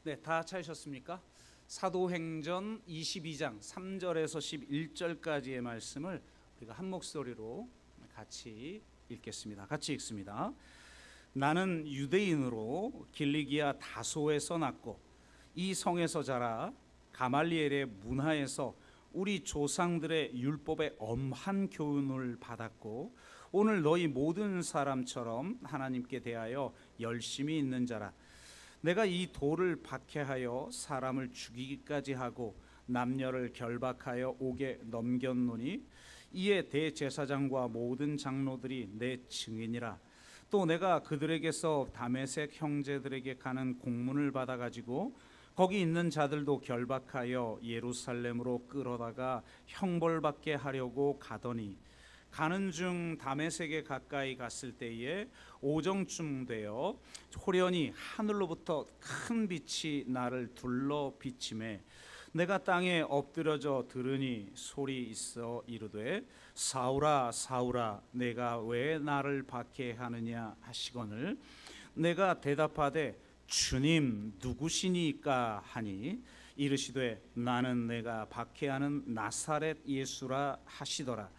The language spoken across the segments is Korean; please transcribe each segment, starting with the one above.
네, 다 찾으셨습니까? 사도행전 22장 3절에서 11절까지의 말씀을 우리가 한 목소리로 같이 읽겠습니다. 같이 읽습니다. 나는 유대인으로 길리기아 다소에서 났고 이 성에서 자라 가말리엘의 문화에서 우리 조상들의 율법의 엄한 교훈을 받았고 오늘 너희 모든 사람처럼 하나님께 대하여 열심히 있는 자라. 내가 이 돌을 박해하여 사람을 죽이기까지 하고 남녀를 결박하여 옥에 넘겼노니 이에 대제사장과 모든 장로들이 내 증인이라. 또 내가 그들에게서 다메섹 형제들에게 가는 공문을 받아가지고 거기 있는 자들도 결박하여 예루살렘으로 끌어다가 형벌받게 하려고 가더니 가는 중 다메섹에 가까이 갔을 때에 오정쯤 되어 호련히 하늘로부터 큰 빛이 나를 둘러 비치매 내가 땅에 엎드려져 들으니 소리 있어 이르되 사울아 사울아 내가 왜 나를 박해하느냐 하시거늘 내가 대답하되 주님 누구시니까 하니 이르시되 나는 내가 박해하는 나사렛 예수라 하시더라.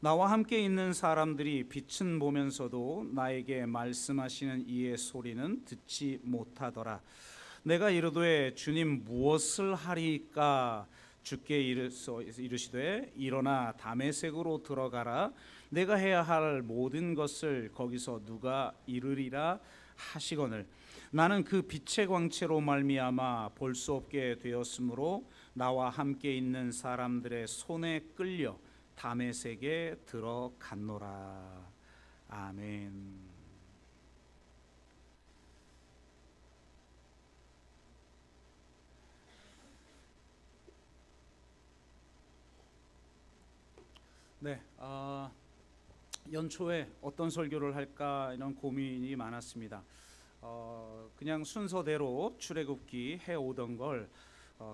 나와 함께 있는 사람들이 빛은 보면서도 나에게 말씀하시는 이의 소리는 듣지 못하더라. 내가 이르되 주님 무엇을 하리까? 주께 이르시되 일어나 다메섹으로 들어가라. 내가 해야 할 모든 것을 거기서 누가 이르리라 하시거늘 나는 그 빛의 광채로 말미암아 볼 수 없게 되었으므로 나와 함께 있는 사람들의 손에 끌려 다메섹에 들어갔노라. 아멘. 네, 연초에 어떤 설교를 할까 이런 고민이 많았습니다. 그냥 순서대로 출애굽기 해오던 걸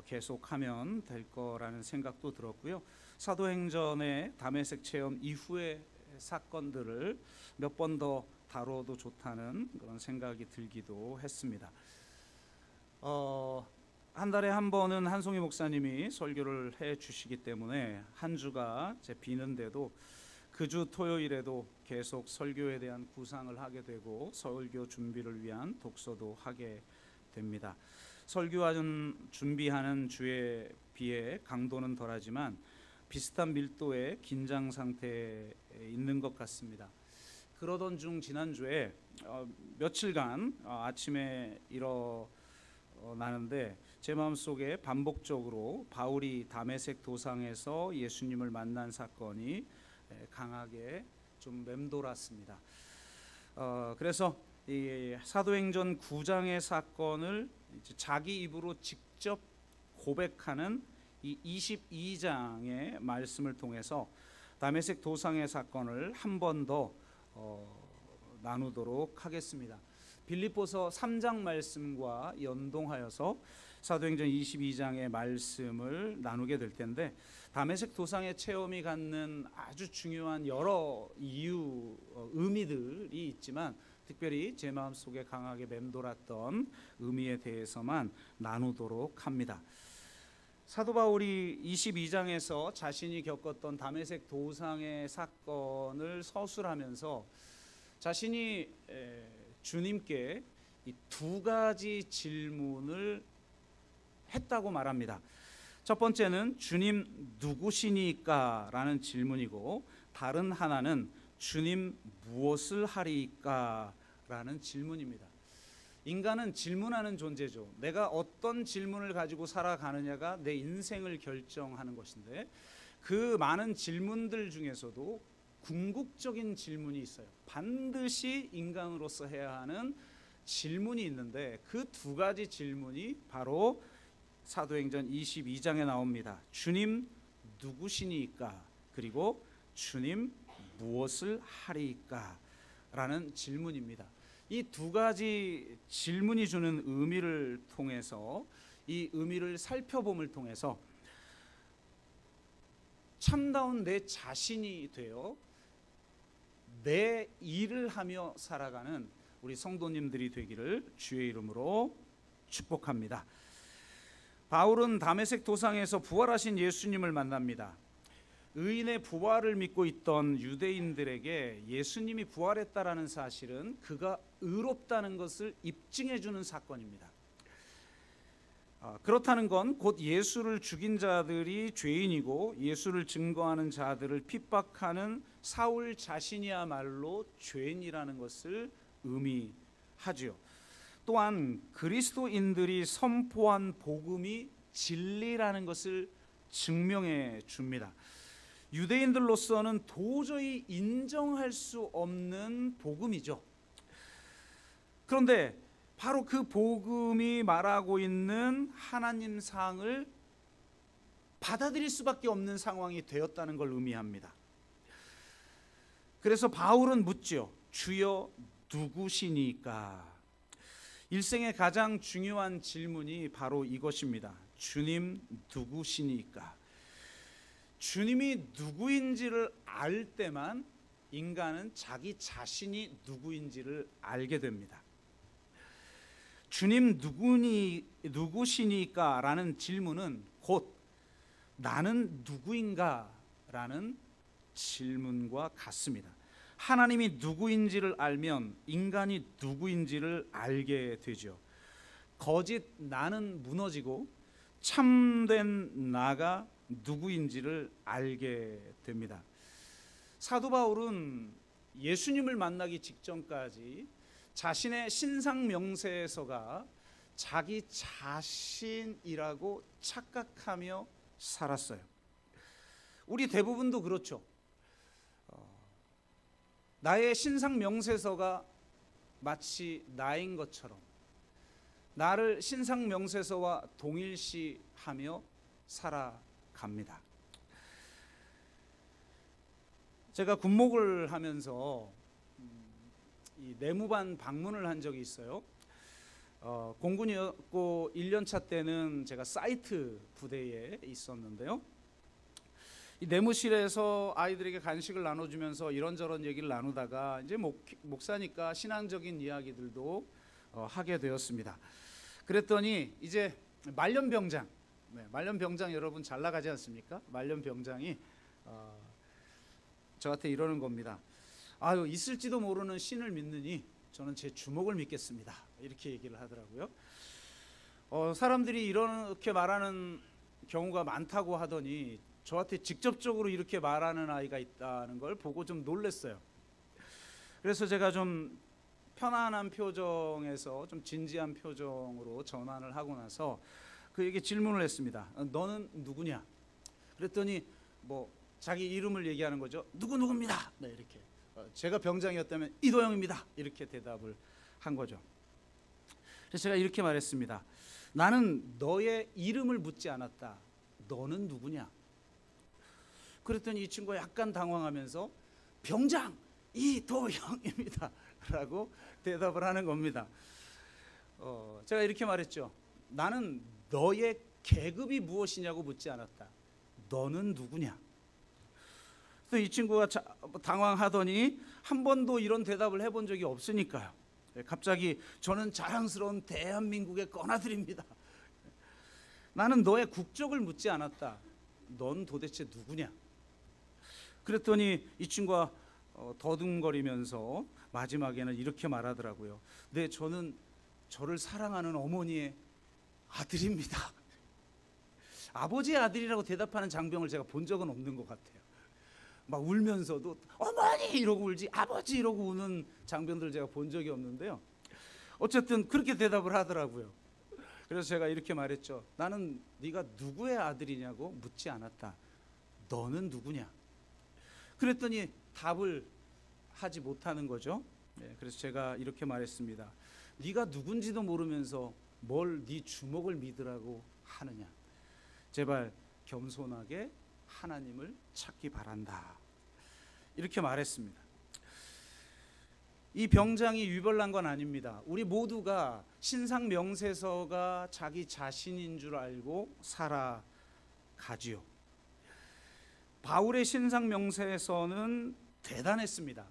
계속하면 될 거라는 생각도 들었고요. 사도행전의 다메섹 체험 이후의 사건들을 몇 번 더 다뤄도 좋다는 그런 생각이 들기도 했습니다. 한 달에 한 번은 한송이 목사님이 설교를 해 주시기 때문에 한 주가 제 비는데도 그 주 토요일에도 계속 설교에 대한 구상을 하게 되고 설교 준비를 위한 독서도 하게 됩니다. 설교하는 준비하는 주에 비해 강도는 덜하지만 비슷한 밀도의 긴장 상태에 있는 것 같습니다. 그러던 중 지난주에 며칠간 아침에 일어나는데 제 마음속에 반복적으로 바울이 다메섹 도상에서 예수님을 만난 사건이 강하게 좀 맴돌았습니다. 그래서 이 사도행전 9장의 사건을 자기 입으로 직접 고백하는 이 22장의 말씀을 통해서 다메섹 도상의 사건을 한 번 더 나누도록 하겠습니다. 빌립보서 3장 말씀과 연동하여서 사도행전 22장의 말씀을 나누게 될 텐데 다메섹 도상의 체험이 갖는 아주 중요한 여러 의미들이 있지만 특별히 제 마음속에 강하게 맴돌았던 의미에 대해서만 나누도록 합니다. 사도 바울이 22장에서 자신이 겪었던 다메섹 도상의 사건을 서술하면서 자신이 주님께 이 두 가지 질문을 했다고 말합니다. 첫 번째는 주님 누구시니까? 라는 질문이고 다른 하나는 주님 무엇을 하리까? 라는 질문입니다. 인간은 질문하는 존재죠. 내가 어떤 질문을 가지고 살아가느냐가 내 인생을 결정하는 것인데 그 많은 질문들 중에서도 궁극적인 질문이 있어요. 반드시 인간으로서 해야 하는 질문이 있는데 그 두 가지 질문이 바로 사도행전 22장에 나옵니다. 주님 누구시니까? 그리고 주님 무엇을 하리까? 라는 질문입니다. 이 두 가지 질문이 주는 의미를 통해서 이 의미를 살펴봄을 통해서 참다운 내 자신이 되어 내 일을 하며 살아가는 우리 성도님들이 되기를 주의 이름으로 축복합니다. 바울은 다메섹 도상에서 부활하신 예수님을 만납니다. 의인의 부활을 믿고 있던 유대인들에게 예수님이 부활했다라는 사실은 그가 의롭다는 것을 입증해 주는 사건입니다. 그렇다는 건 곧 예수를 죽인 자들이 죄인이고 예수를 증거하는 자들을 핍박하는 사울 자신이야말로 죄인이라는 것을 의미하지요. 또한 그리스도인들이 선포한 복음이 진리라는 것을 증명해 줍니다. 유대인들로서는 도저히 인정할 수 없는 복음이죠. 그런데 바로 그 복음이 말하고 있는 하나님 사항을 받아들일 수밖에 없는 상황이 되었다는 걸 의미합니다. 그래서 바울은 묻죠. 주여 누구시니까? 일생의 가장 중요한 질문이 바로 이것입니다. 주님 누구시니까? 주님이 누구인지를 알 때만 인간은 자기 자신이 누구인지를 알게 됩니다. 주님 누구시니까? 라는 질문은 곧 나는 누구인가? 라는 질문과 같습니다. 하나님이 누구인지를 알면 인간이 누구인지를 알게 되죠. 거짓 나는 무너지고 참된 나가 누구인지를 알게 됩니다. 사도 바울은 예수님을 만나기 직전까지 자신의 신상 명세서가 자기 자신이라고 착각하며 살았어요. 우리 대부분도 그렇죠. 나의 신상 명세서가 마치 나인 것처럼 나를 신상 명세서와 동일시하며 살아갑니다. 제가 군목을 하면서 이 내무반 방문을 한 적이 있어요. 공군이었고 1년차 때는 제가 사이트 부대에 있었는데요. 이 내무실에서 아이들에게 간식을 나눠주면서 이런저런 얘기를 나누다가 이제 목사니까 신앙적인 이야기들도 하게 되었습니다. 그랬더니 이제 말년병장, 말년병장 여러분 잘 나가지 않습니까? 말년병장이 저한테 이러는 겁니다. 아유, 있을지도 모르는 신을 믿느니 저는 제 주먹을 믿겠습니다. 이렇게 얘기를 하더라고요. 사람들이 이렇게 말하는 경우가 많다고 하더니 저한테 직접적으로 이렇게 말하는 아이가 있다는 걸 보고 좀 놀랐어요. 그래서 제가 좀 편안한 표정에서 좀 진지한 표정으로 전환을 하고 나서 그에게 질문을 했습니다. 너는 누구냐? 그랬더니 뭐 자기 이름을 얘기하는 거죠. 누구입니다. 네, 이렇게. 제가 병장이었다면 이도영입니다. 이렇게 대답을 한 거죠. 그래서 제가 이렇게 말했습니다. 나는 너의 이름을 묻지 않았다. 너는 누구냐? 그랬더니 이 친구가 약간 당황하면서 병장 이도영입니다 라고 대답을 하는 겁니다. 제가 이렇게 말했죠. 나는 너의 계급이 무엇이냐고 묻지 않았다. 너는 누구냐? 그래서 이 친구가 당황하더니 한 번도 이런 대답을 해본 적이 없으니까요. 갑자기 저는 자랑스러운 대한민국의 꺼나들입니다. 나는 너의 국적을 묻지 않았다. 넌 도대체 누구냐? 그랬더니 이 친구가 더듬거리면서 마지막에는 이렇게 말하더라고요. 네, 저는 저를 사랑하는 어머니의 아들입니다. 아버지의 아들이라고 대답하는 장병을 제가 본 적은 없는 것 같아요. 막 울면서도 어머니 이러고 울지 아버지 이러고 우는 장병들 제가 본 적이 없는데요. 어쨌든 그렇게 대답을 하더라고요. 그래서 제가 이렇게 말했죠. 나는 네가 누구의 아들이냐고 묻지 않았다. 너는 누구냐? 그랬더니 답을 하지 못하는 거죠. 그래서 제가 이렇게 말했습니다. 네가 누군지도 모르면서 뭘 네 주먹을 믿으라고 하느냐? 제발 겸손하게 하나님을 찾기 바란다. 이렇게 말했습니다. 이 병장이 유별난 건 아닙니다. 우리 모두가 신상 명세서가 자기 자신인 줄 알고 살아가지요. 바울의 신상 명세서는 대단했습니다.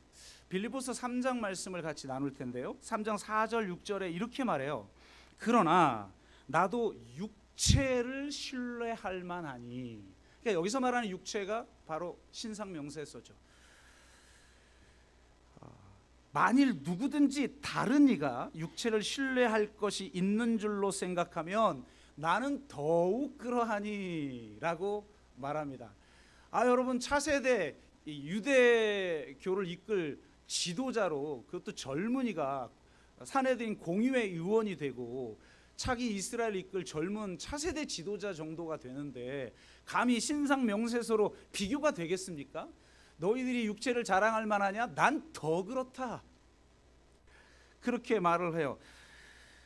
빌립보서 3장 말씀을 같이 나눌 텐데요. 3장 4절 6절에 이렇게 말해요. 그러나 나도 육체를 신뢰할 만하니. 그러니까 여기서 말하는 육체가 바로 신상명세서죠. 만일 누구든지 다른 이가 육체를 신뢰할 것이 있는 줄로 생각하면 나는 더욱 그러하니 라고 말합니다. 여러분, 차세대 유대교를 이끌 지도자로, 그것도 젊은이가 사내들인 공의회 의원이 되고 차기 이스라엘 이끌 젊은 차세대 지도자 정도가 되는데 감히 신상명세서로 비교가 되겠습니까? 너희들이 육체를 자랑할 만하냐? 난 더 그렇다. 그렇게 말을 해요.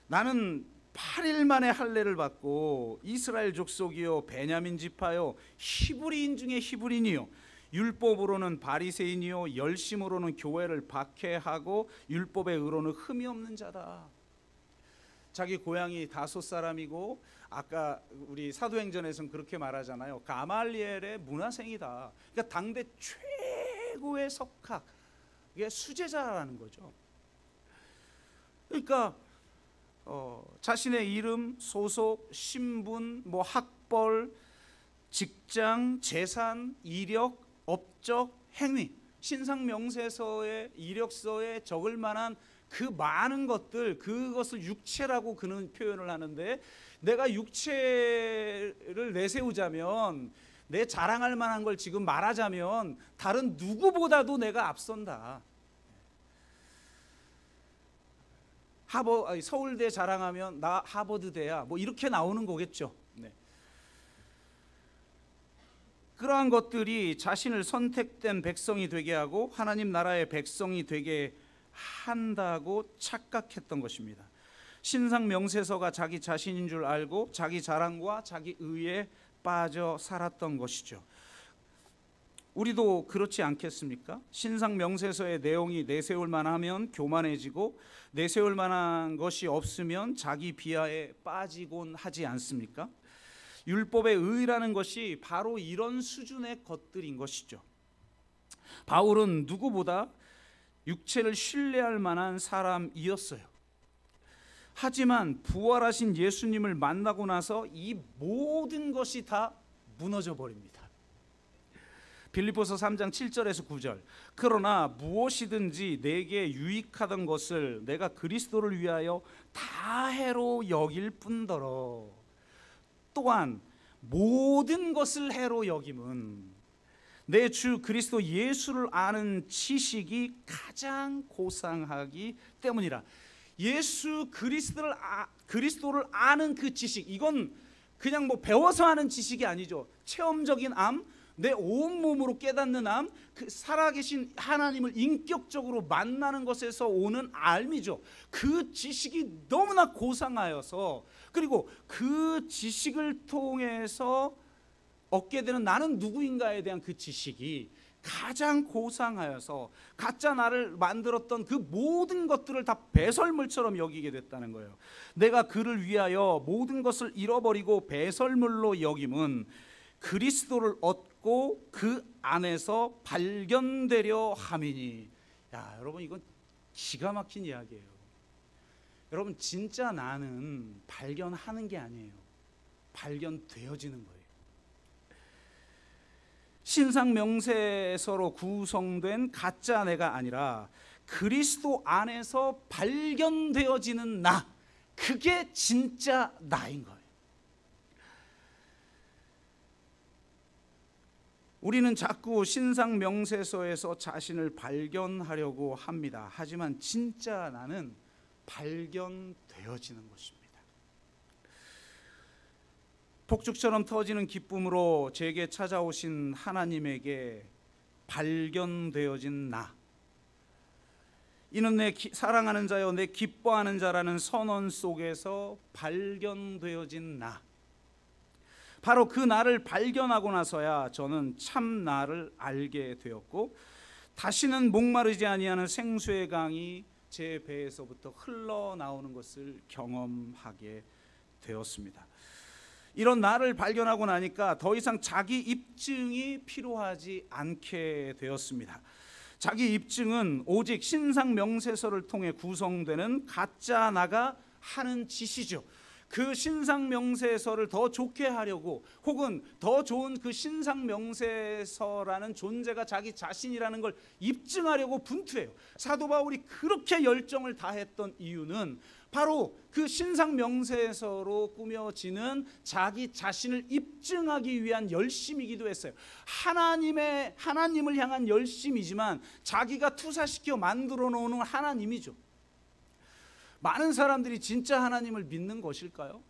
나는 8일 만에 할례를 받고 이스라엘 족속이요 베냐민 지파요 히브리인 중에 히브리인이요 율법으로는 바리새인이요 열심으로는 교회를 박해하고 율법의 의로는 흠이 없는 자다. 자기 고향이 다소 사람이고 아까 우리 사도행전에서는 그렇게 말하잖아요. 가말리엘의 문화생이다. 그러니까 당대 최고의 석학, 이게 수제자라는 거죠. 그러니까 자신의 이름, 소속, 신분, 학벌, 직장, 재산, 이력, 업적, 행위, 신상명세서의 이력서에 적을 만한 그 많은 것들, 그것을 육체라고 그는 표현을 하는데, 내가 육체를 내세우자면, 내 자랑할 만한 걸 지금 말하자면 다른 누구보다도 내가 앞선다. 서울대 자랑하면 나 하버드대야, 이렇게 나오는 거겠죠. 네. 그러한 것들이 자신을 선택된 백성이 되게 하고 하나님 나라의 백성이 되게 한다고 착각했던 것입니다. 신상명세서가 자기 자신인 줄 알고 자기 자랑과 자기 의에 빠져 살았던 것이죠. 우리도 그렇지 않겠습니까? 신상명세서의 내용이 내세울 만하면 교만해지고 내세울 만한 것이 없으면 자기 비하에 빠지곤 하지 않습니까? 율법의 의라는 것이 바로 이런 수준의 것들인 것이죠. 바울은 누구보다 육체를 신뢰할 만한 사람이었어요. 하지만 부활하신 예수님을 만나고 나서 이 모든 것이 다 무너져 버립니다. 빌립보서 3장 7절에서 9절. 그러나 무엇이든지 내게 유익하던 것을 내가 그리스도를 위하여 다 해로 여길 뿐더러 또한 모든 것을 해로 여김은 내 주 그리스도 예수를 아는 지식이 가장 고상하기 때문이라. 예수 그리스도를 아는 그 지식, 이건 그냥 배워서 하는 지식이 아니죠. 체험적인 암, 내 온몸으로 깨닫는 암, 그 살아계신 하나님을 인격적으로 만나는 것에서 오는 알미죠. 그 지식이 너무나 고상하여서, 그리고 그 지식을 통해서 얻게 되는 나는 누구인가에 대한 그 지식이 가장 고상하여서 가짜 나를 만들었던 그 모든 것들을 다 배설물처럼 여기게 됐다는 거예요. 내가 그를 위하여 모든 것을 잃어버리고 배설물로 여김은 그리스도를 얻고 그 안에서 발견되려 함이니. 여러분, 이건 기가 막힌 이야기예요. 여러분, 진짜 나는 발견하는 게 아니에요. 발견되어지는 거예요. 신상명세서로 구성된 가짜 내가 아니라 그리스도 안에서 발견되어지는 나, 그게 진짜 나인 거예요. 우리는 자꾸 신상명세서에서 자신을 발견하려고 합니다. 하지만 진짜 나는 발견되어지는 것입니다. 폭죽처럼 터지는 기쁨으로 제게 찾아오신 하나님에게 발견되어진 나, 이는 내 사랑하는 자여 내 기뻐하는 자라는 선언 속에서 발견되어진 나, 바로 그 나를 발견하고 나서야 저는 참 나를 알게 되었고 다시는 목마르지 아니하는 생수의 강이 제 배에서부터 흘러나오는 것을 경험하게 되었습니다. 이런 나를 발견하고 나니까 더 이상 자기 입증이 필요하지 않게 되었습니다. 자기 입증은 오직 신상명세서를 통해 구성되는 가짜 나가 하는 짓이죠. 그 신상명세서를 더 좋게 하려고, 혹은 더 좋은 그 신상명세서라는 존재가 자기 자신이라는 걸 입증하려고 분투해요. 사도 바울이 그렇게 열정을 다했던 이유는 바로 그 신상명세서로 꾸며지는 자기 자신을 입증하기 위한 열심이기도 했어요. 하나님을 향한 열심이지만 자기가 투사시켜 만들어 놓은 하나님이죠. 많은 사람들이 진짜 하나님을 믿는 것일까요?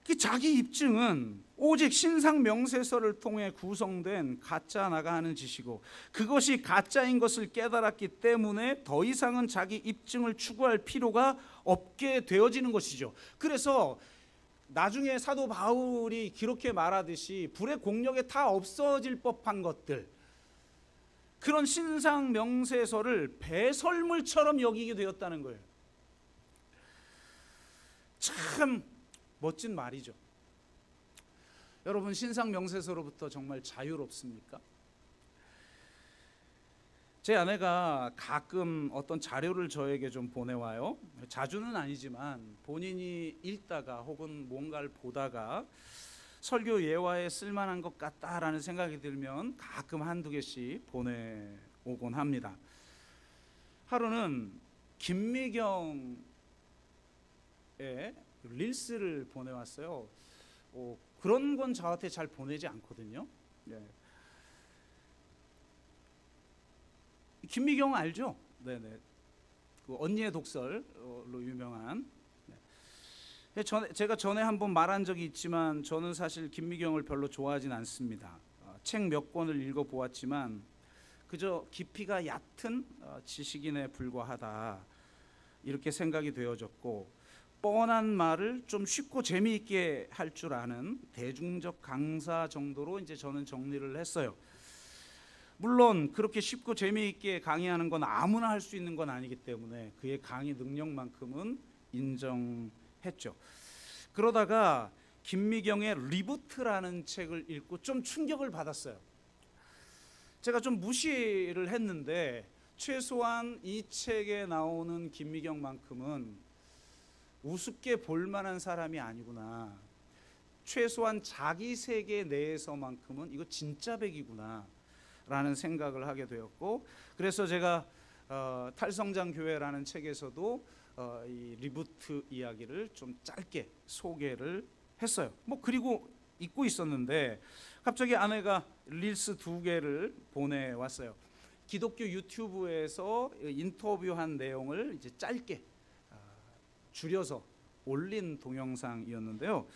그 자기 입증은 오직 신상명세서를 통해 구성된 가짜 나가는 짓이고, 그것이 가짜인 것을 깨달았기 때문에 더 이상은 자기 입증을 추구할 필요가 없게 되어지는 것이죠. 그래서 나중에 사도 바울이 그렇게 말하듯이 불의 공력에 다 없어질 법한 것들, 그런 신상명세서를 배설물처럼 여기게 되었다는 거예요. 참 멋진 말이죠. 여러분, 신상명세서로부터 정말 자유롭습니까? 제 아내가 가끔 어떤 자료를 저에게 좀 보내와요. 자주는 아니지만 본인이 읽다가 혹은 뭔가를 보다가 설교 예화에 쓸만한 것 같다라는 생각이 들면 가끔 한두 개씩 보내오곤 합니다. 하루는 김미경의 릴스를 보내왔어요. 그런 건 저한테 잘 보내지 않거든요. 네. 김미경 알죠? 네네. 그 언니의 독설로 유명한. 제가 전에 한번 말한 적이 있지만 저는 사실 김미경을 별로 좋아하진 않습니다. 책 몇 권을 읽어보았지만 그저 깊이가 얕은 지식인에 불과하다, 이렇게 생각이 되어졌고, 뻔한 말을 좀 쉽고 재미있게 할 줄 아는 대중적 강사 정도로 이제 저는 정리를 했어요. 물론 그렇게 쉽고 재미있게 강의하는 건 아무나 할 수 있는 건 아니기 때문에 그의 강의 능력만큼은 인정했죠. 그러다가 김미경의 리부트라는 책을 읽고 좀 충격을 받았어요. 제가 좀 무시를 했는데 최소한 이 책에 나오는 김미경만큼은 우습게 볼 만한 사람이 아니구나, 최소한 자기 세계 내에서만큼은 이거 진짜 백이구나 라는 생각을 하게 되었고, 그래서 제가 탈성장 교회라는 책에서도 이 리부트 이야기를 좀 짧게 소개를 했어요. 그리고 잊고 있었는데 갑자기 아내가 릴스 2개를 보내왔어요. 기독교 유튜브에서 인터뷰한 내용을 이제 짧게 줄여서 올린 동영상이었는데요.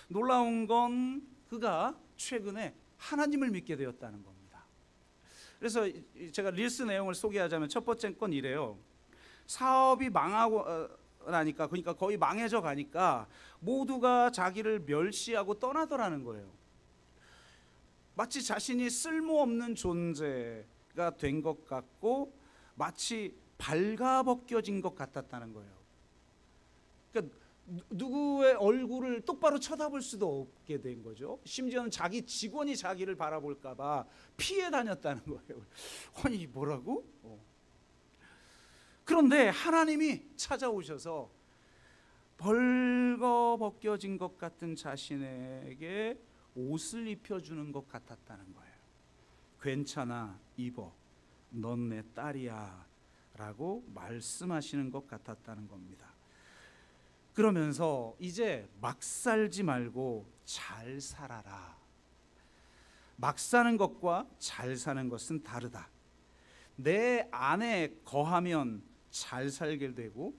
놀라운 건 그가 최근에 하나님을 믿게 되었다는 겁니다. 그래서 제가 릴스 내용을 소개하자면 첫 번째 건 이래요. 사업이 망하고 나니까, 그러니까 거의 망해져 가니까 모두가 자기를 멸시하고 떠나더라는 거예요. 마치 자신이 쓸모없는 존재가 된 것 같고 마치 발가벗겨진 것 같았다는 거예요. 그러니까 누구의 얼굴을 똑바로 쳐다볼 수도 없게 된 거죠. 심지어는 자기 직원이 자기를 바라볼까 봐 피해 다녔다는 거예요. 아니 뭐라고? 그런데 하나님이 찾아오셔서 벌거벗겨진 것 같은 자신에게 옷을 입혀주는 것 같았다는 거예요. 괜찮아, 입어, 넌 내 딸이야 라고 말씀하시는 것 같았다는 겁니다. 그러면서 이제 막 살지 말고 잘 살아라. 막 사는 것과 잘 사는 것은 다르다. 내 안에 거하면 잘 살게 되고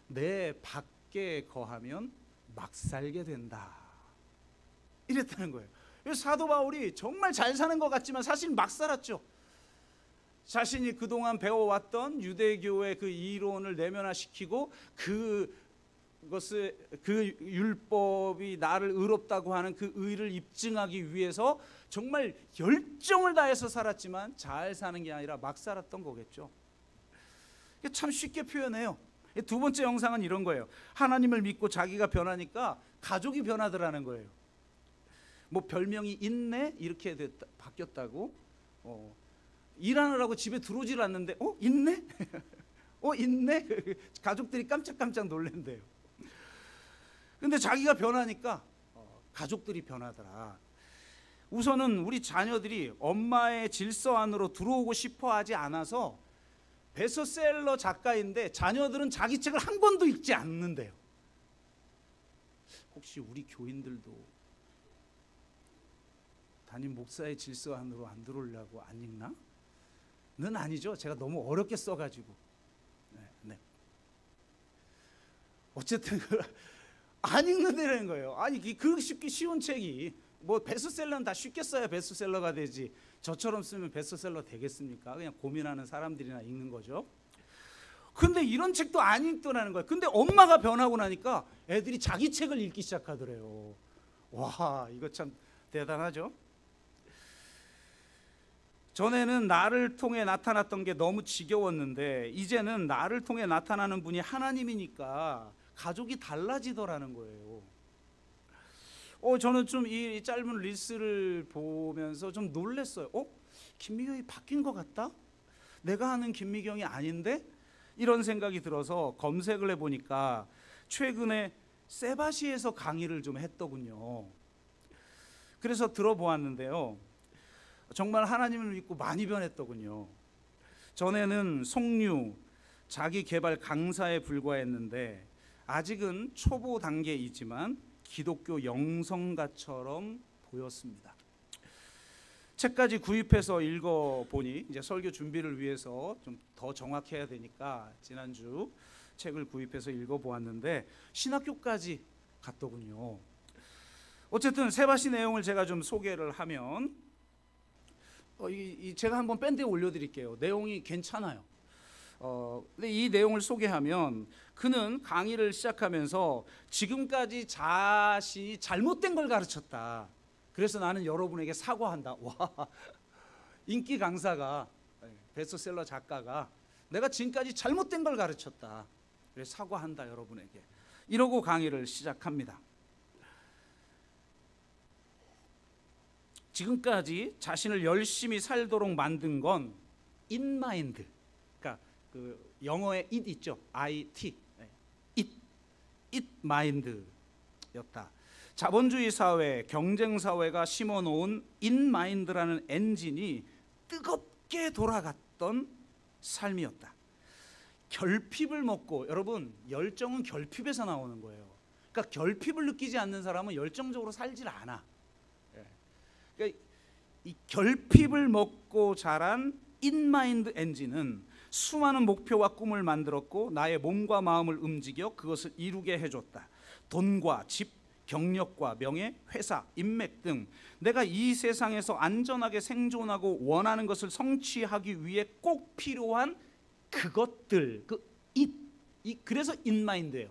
내 밖에 거하면 막 살게 된다, 이랬다는 거예요. 사도 바울이 정말 잘 사는 것 같지만 사실 막 살았죠. 자신이 그동안 배워왔던 유대교의 그 이론을 내면화시키고 그 율법이 나를 의롭다고 하는 그 의를 입증하기 위해서 정말 열정을 다해서 살았지만 잘 사는 게 아니라 막 살았던 거겠죠. 참 쉽게 표현해요. 두 번째 영상은 이런 거예요. 하나님을 믿고 자기가 변하니까 가족이 변하더라는 거예요. 별명이 있네 이렇게 바뀌었다고. 일하느라고 집에 들어오질 않는데 있네? 있네? 가족들이 깜짝깜짝 놀란대요. 근데 자기가 변하니까 가족들이 변하더라. 우선은 우리 자녀들이 엄마의 질서 안으로 들어오고 싶어 하지 않아서 베스트셀러 작가인데 자녀들은 자기 책을 한 권도 읽지 않는데요. 혹시 우리 교인들도 담임 목사의 질서 안으로 안 들어오려고 안 읽나? 는 아니죠. 제가 너무 어렵게 써가지고. 네. 어쨌든 안 읽는다는 거예요. 아니 그 쉽게 쉬운 책이 뭐 베스트셀러는 다 쉽게 써야 베스트셀러가 되지 저처럼 쓰면 베스트셀러 되겠습니까? 그냥 고민하는 사람들이나 읽는 거죠. 근데 이런 책도 안 읽더라는 거예요. 근데 엄마가 변하고 나니까 애들이 자기 책을 읽기 시작하더래요. 와, 이거 참 대단하죠. 전에는 나를 통해 나타났던 게 너무 지겨웠는데 이제는 나를 통해 나타나는 분이 하나님이니까 가족이 달라지더라는 거예요. 저는 좀 이 짧은 릴스를 보면서 좀 놀랐어요. 김미경이 바뀐 것 같다? 내가 아는 김미경이 아닌데? 이런 생각이 들어서 검색을 해보니까 최근에 세바시에서 강의를 좀 했더군요. 그래서 들어보았는데요. 정말 하나님을 믿고 많이 변했더군요. 전에는 속류, 자기 개발 강사에 불과했는데 아직은 초보 단계이지만 기독교 영성가처럼 보였습니다. 책까지 구입해서 읽어보니 이제 설교 준비를 위해서 좀 더 정확해야 되니까 지난주 책을 구입해서 읽어보았는데 신학교까지 갔더군요. 어쨌든 세바시 내용을 제가 좀 소개를 하면 제가 한번 밴드에 올려드릴게요. 내용이 괜찮아요. 근데 이 내용을 소개하면 그는 강의를 시작하면서 지금까지 자신이 잘못된 걸 가르쳤다. 그래서 나는 여러분에게 사과한다. 와, 인기 강사가 베스트셀러 작가가 내가 지금까지 잘못된 걸 가르쳤다. 그래서 사과한다 여러분에게. 이러고 강의를 시작합니다. 지금까지 자신을 열심히 살도록 만든 건 인마인드. 그러니까 그 영어의 it 있죠. IT. it 마인드였다. 자본주의 사회, 경쟁 사회가 심어놓은 인마인드라는 엔진이 뜨겁게 돌아갔던 삶이었다. 결핍을 먹고, 여러분 열정은 결핍에서 나오는 거예요. 그러니까 결핍을 느끼지 않는 사람은 열정적으로 살질 않아. 그러니까 이 결핍을 먹고 자란 인마인드 엔진은 수많은 목표와 꿈을 만들었고 나의 몸과 마음을 움직여 그것을 이루게 해줬다. 돈과 집, 경력과 명예, 회사, 인맥 등 내가 이 세상에서 안전하게 생존하고 원하는 것을 성취하기 위해 꼭 필요한 그것들, 그래서 인마인드예요.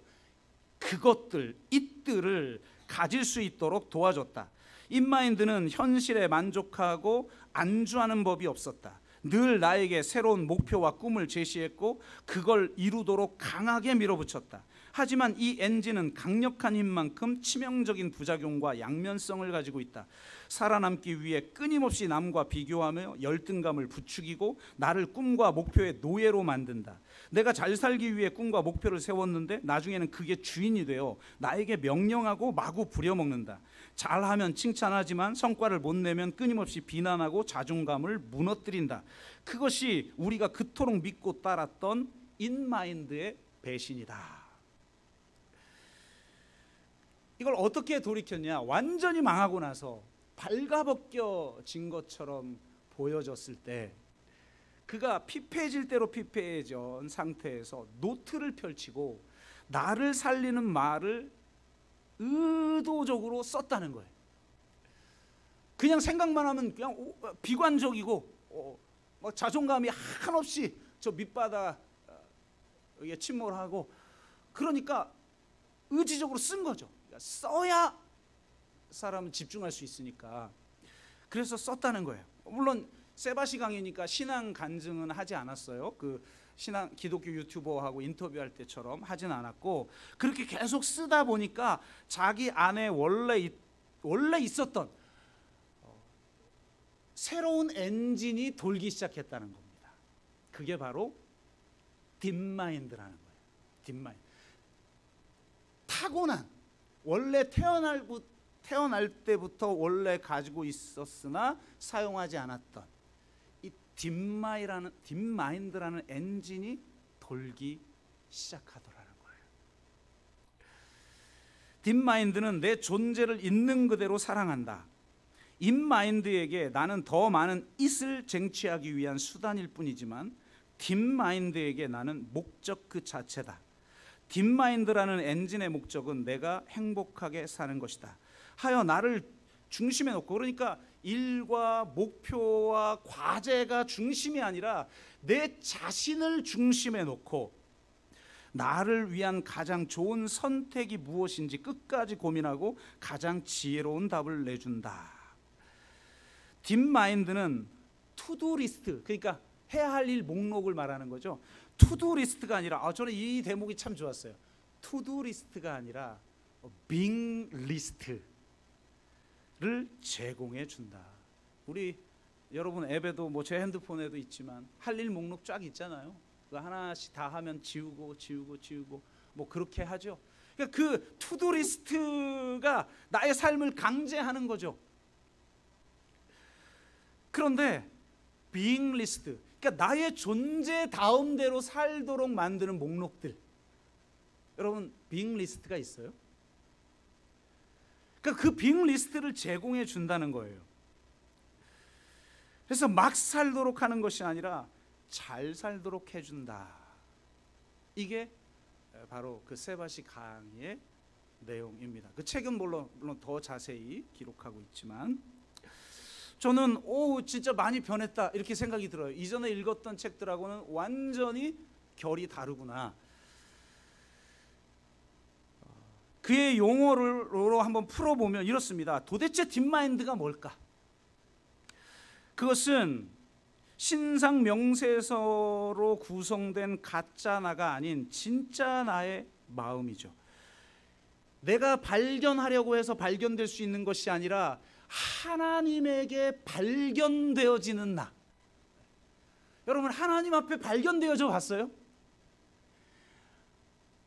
그것들, it들을 가질 수 있도록 도와줬다. 인마인드는 현실에 만족하고 안주하는 법이 없었다. 늘 나에게 새로운 목표와 꿈을 제시했고 그걸 이루도록 강하게 밀어붙였다. 하지만 이 엔진은 강력한 힘만큼 치명적인 부작용과 양면성을 가지고 있다. 살아남기 위해 끊임없이 남과 비교하며 열등감을 부추기고 나를 꿈과 목표의 노예로 만든다. 내가 잘 살기 위해 꿈과 목표를 세웠는데 나중에는 그게 주인이 되어 나에게 명령하고 마구 부려먹는다. 잘하면 칭찬하지만 성과를 못 내면 끊임없이 비난하고 자존감을 무너뜨린다. 그것이 우리가 그토록 믿고 따랐던 인마인드의 배신이다. 이걸 어떻게 돌이켰냐? 완전히 망하고 나서 발가벗겨진 것처럼 보여졌을 때 그가 피폐해질 대로 피폐해진 상태에서 노트를 펼치고 나를 살리는 말을 의도적으로 썼다는 거예요. 그냥 생각만 하면 그냥 비관적이고 자존감이 한없이 저 밑바닥에 침몰하고 그러니까 의지적으로 쓴 거죠. 그러니까 써야 사람은 집중할 수 있으니까 그래서 썼다는 거예요. 물론 세바시 강의니까 신앙 간증은 하지 않았어요. 그 신앙 기독교 유튜버하고 인터뷰할 때처럼 하진 않았고 그렇게 계속 쓰다 보니까 자기 안에 원래 있었던 새로운 엔진이 돌기 시작했다는 겁니다. 그게 바로 딥마인드라는 거예요. 딥마인드. 타고난, 원래 태어날 때부터 원래 가지고 있었으나 사용하지 않았던 이 딥마인드라는 엔진이 돌기 시작하더라는 거예요. 딥마인드는 내 존재를 있는 그대로 사랑한다. 딥마인드에게 나는 더 많은 it을 쟁취하기 위한 수단일 뿐이지만 딥마인드에게 나는 목적 그 자체다. 딥마인드라는 엔진의 목적은 내가 행복하게 사는 것이다. 하여 나를 중심에 놓고, 그러니까 일과 목표와 과제가 중심이 아니라 내 자신을 중심에 놓고 나를 위한 가장 좋은 선택이 무엇인지 끝까지 고민하고 가장 지혜로운 답을 내준다. 딥마인드는 투두 리스트, 그러니까 해야 할 일 목록을 말하는 거죠. 투두 리스트가 아니라, 저는 이 대목이 참 좋았어요. 투두 리스트가 아니라 빙 리스트를 제공해 준다. 우리 여러분 앱에도 뭐 제 핸드폰에도 있지만 할 일 목록 쫙 있잖아요. 그 하나씩 다 하면 지우고 뭐 그렇게 하죠. 그러니까 그 투두 리스트가 나의 삶을 강제하는 거죠. 그런데 빙 리스트, 그러니까 나의 존재 다음대로 살도록 만드는 목록들. 여러분 빙 리스트가 있어요? 그러니까 그 빙 리스트를 제공해 준다는 거예요. 그래서 막 살도록 하는 것이 아니라 잘 살도록 해준다. 이게 바로 그 세바시 강의의 내용입니다. 그 책은 물론 더 자세히 기록하고 있지만 저는 진짜 많이 변했다 이렇게 생각이 들어요. 이전에 읽었던 책들하고는 완전히 결이 다르구나. 그의 용어로 한번 풀어보면 이렇습니다. 도대체 딥마인드가 뭘까? 그것은 신상 명세서로 구성된 가짜 나가 아닌 진짜 나의 마음이죠. 내가 발견하려고 해서 발견될 수 있는 것이 아니라 하나님에게 발견되어지는 나. 여러분 하나님 앞에 발견되어져 봤어요?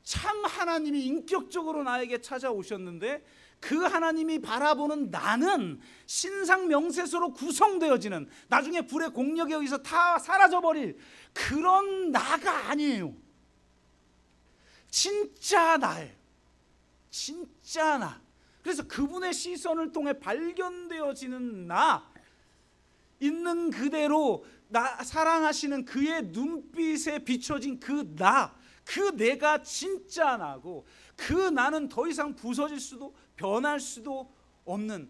참 하나님이 인격적으로 나에게 찾아오셨는데 그 하나님이 바라보는 나는 신상 명세서로 구성되어지는, 나중에 불의 공력에 의해서 다 사라져버릴 그런 나가 아니에요. 진짜 나예요. 진짜 나. 그래서 그분의 시선을 통해 발견되어지는 나, 있는 그대로 나 사랑하시는 그의 눈빛에 비춰진 그 나, 그 내가 진짜 나고, 그 나는 더 이상 부서질 수도 변할 수도 없는,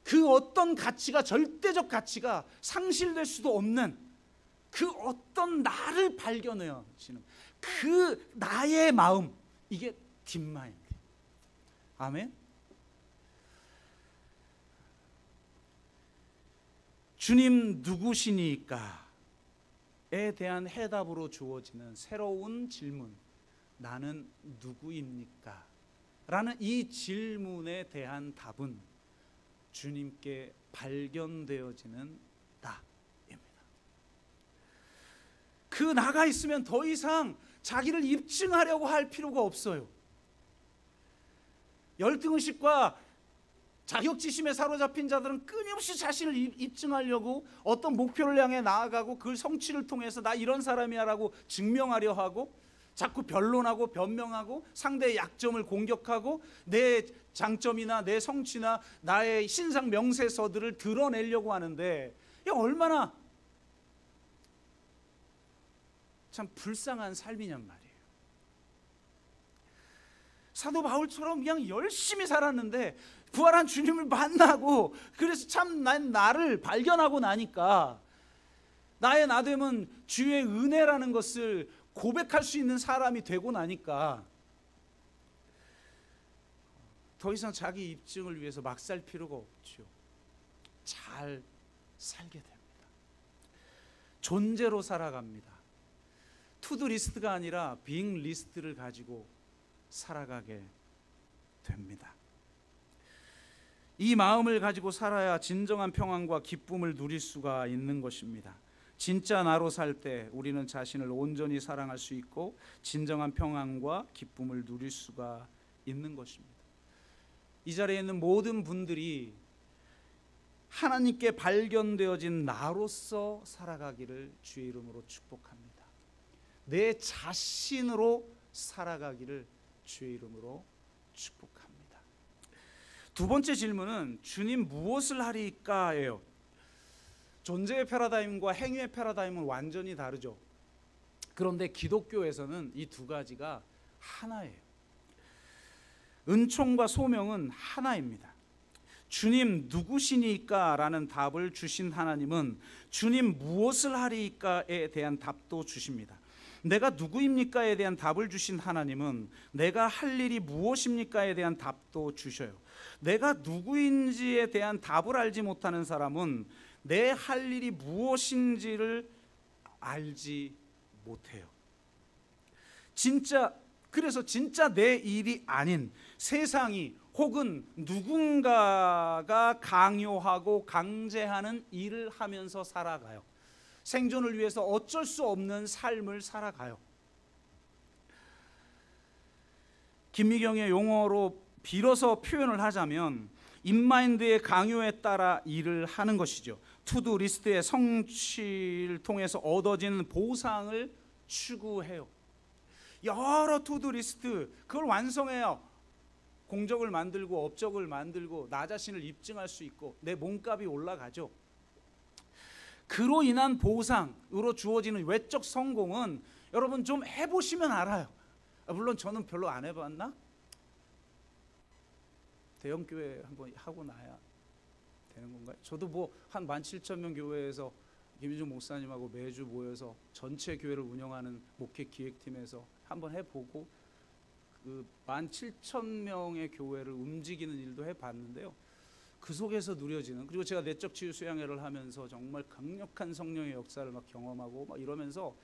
그 어떤 가치가, 절대적 가치가 상실될 수도 없는 그 어떤 나를 발견해지는 그 나의 마음, 이게 딥마인드. 아멘. 주님 누구시니까 에 대한 해답으로 주어지는 새로운 질문, 나는 누구입니까? 라는 이 질문에 대한 답은 주님께 발견되어지는 나입니다. 그 나가 있으면 더 이상 자기를 입증하려고 할 필요가 없어요. 열등의식과 자격지심에 사로잡힌 자들은 끊임없이 자신을 입증하려고 어떤 목표를 향해 나아가고 그 성취를 통해서 나 이런 사람이야 라고 증명하려 하고 자꾸 변론하고 변명하고 상대의 약점을 공격하고 내 장점이나 내 성취나 나의 신상 명세서들을 드러내려고 하는데, 이게 얼마나 참 불쌍한 삶이냔 말이에요. 사도 바울처럼 그냥 열심히 살았는데 부활한 주님을 만나고, 그래서 참 난 나를 발견하고 나니까 나의 나됨은 주의 은혜라는 것을 고백할 수 있는 사람이 되고 나니까 더 이상 자기 입증을 위해서 막 살 필요가 없죠. 잘 살게 됩니다. 존재로 살아갑니다. 투두 리스트가 아니라 빙 리스트를 가지고 살아가게 됩니다. 이 마음을 가지고 살아야 진정한 평안과 기쁨을 누릴 수가 있는 것입니다. 진짜 나로 살 때 우리는 자신을 온전히 사랑할 수 있고 진정한 평안과 기쁨을 누릴 수가 있는 것입니다. 이 자리에 있는 모든 분들이 하나님께 발견되어진 나로서 살아가기를 주의 이름으로 축복합니다. 내 자신으로 살아가기를 주의 이름으로 축복합니다. 두 번째 질문은 주님 무엇을 하리까예요. 존재의 패러다임과 행위의 패러다임은 완전히 다르죠. 그런데 기독교에서는 이 두 가지가 하나예요. 은총과 소명은 하나입니다. 주님 누구시니까 라는 답을 주신 하나님은 주님 무엇을 하리까에 대한 답도 주십니다. 내가 누구입니까에 대한 답을 주신 하나님은 내가 할 일이 무엇입니까에 대한 답도 주셔요. 내가 누구인지에 대한 답을 알지 못하는 사람은 내 할 일이 무엇인지를 알지 못해요. 그래서 진짜 내 일이 아닌 세상이 혹은 누군가가 강요하고 강제하는 일을 하면서 살아가요. 생존을 위해서 어쩔 수 없는 삶을 살아가요. 김미경의 용어로 빌어서 표현을 하자면 인마인드의 강요에 따라 일을 하는 것이죠. 투두 리스트의 성취를 통해서 얻어지는 보상을 추구해요. 여러 투두 리스트 그걸 완성해요. 공적을 만들고 업적을 만들고 나 자신을 입증할 수 있고 내 몸값이 올라가죠. 그로 인한 보상으로 주어지는 외적 성공은 여러분 좀 해보시면 알아요. 물론 저는 별로 안 해봤나? 대형교회 한번 하고 나야 되는 건가요? 저도 뭐 한 17,000명 교회에서 김희중 목사님하고 매주 모여서 전체 교회를 운영하는 목회 기획팀에서 한번 해보고 그 17,000명의 교회를 움직이는 일도 해봤는데요. 그 속에서 누려지는, 그리고 제가 내적 치유 수양회를 하면서 정말 강력한 성령의 역사를 막 경험하고 막 이러면서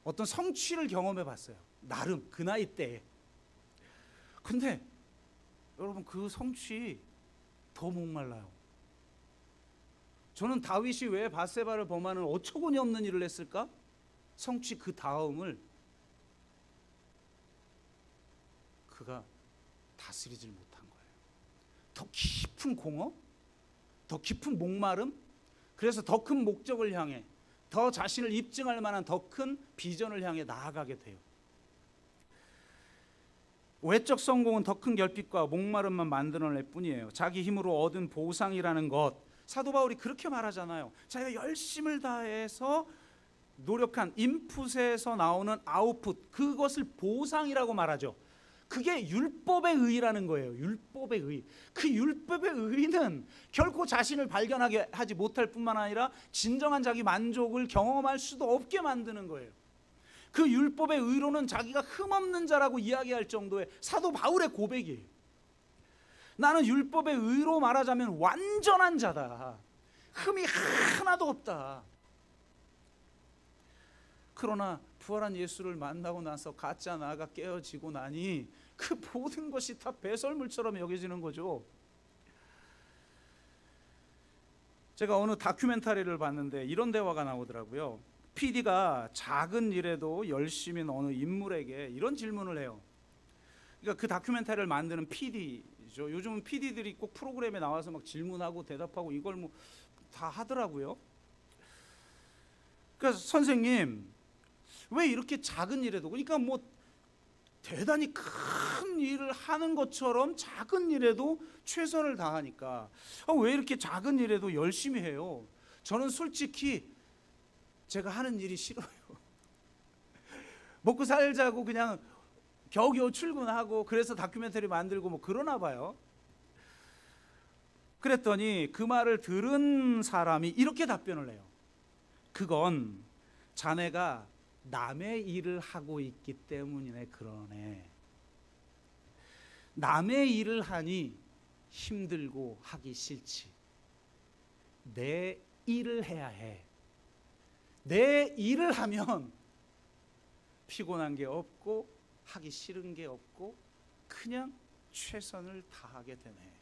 어떤 성취를 경험해 봤어요. 나름 그 나이 때에. 근데 여러분 그 성취 더 목말라요. 저는 다윗이 왜 밧세바를 범하는 어처구니 없는 일을 했을까? 성취 그 다음을 그가 다스리질 못한 거예요. 더 깊은 공허, 더 깊은 목마름, 그래서 더 큰 목적을 향해, 더 자신을 입증할 만한 더 큰 비전을 향해 나아가게 돼요. 외적 성공은 더 큰 결핍과 목마름만 만들어낼 뿐이에요. 자기 힘으로 얻은 보상이라는 것, 사도 바울이 그렇게 말하잖아요. 자기가 열심을 다해서 노력한 인풋에서 나오는 아웃풋, 그것을 보상이라고 말하죠. 그게 율법의 의라는 거예요. 율법의 의. 그 율법의 의는 결코 자신을 발견하게 하지 못할 뿐만 아니라 진정한 자기 만족을 경험할 수도 없게 만드는 거예요. 그 율법의 의로는 자기가 흠없는 자라고 이야기할 정도의 사도 바울의 고백이에요. 나는 율법의 의로 말하자면 완전한 자다. 흠이 하나도 없다. 그러나 부활한 예수를 만나고 나서 가짜 나가 깨어지고 나니 그 모든 것이 다 배설물처럼 여겨지는 거죠. 제가 어느 다큐멘터리를 봤는데 이런 대화가 나오더라고요. PD가 작은 일에도 열심인 어느 인물에게 이런 질문을 해요. 그러니까 그 다큐멘터리를 만드는 PD죠. 요즘은 PD들이 꼭 프로그램에 나와서 막 질문하고 대답하고 이걸 뭐 다 하더라고요. 그러니까 선생님, 왜 이렇게 작은 일에도, 그러니까 뭐 대단히 큰 일을 하는 것처럼 작은 일에도 최선을 다하니까 왜 이렇게 작은 일에도 열심히 해요? 저는 솔직히 제가 하는 일이 싫어요. 먹고 살자고 그냥 겨우겨우 출근하고 그래서 다큐멘터리 만들고 뭐 그러나 봐요. 그랬더니 그 말을 들은 사람이 이렇게 답변을 해요. 그건 자네가 남의 일을 하고 있기 때문이네. 그러네. 남의 일을 하니 힘들고 하기 싫지. 내 일을 해야 해. 내 일을 하면 피곤한 게 없고 하기 싫은 게 없고 그냥 최선을 다하게 되네.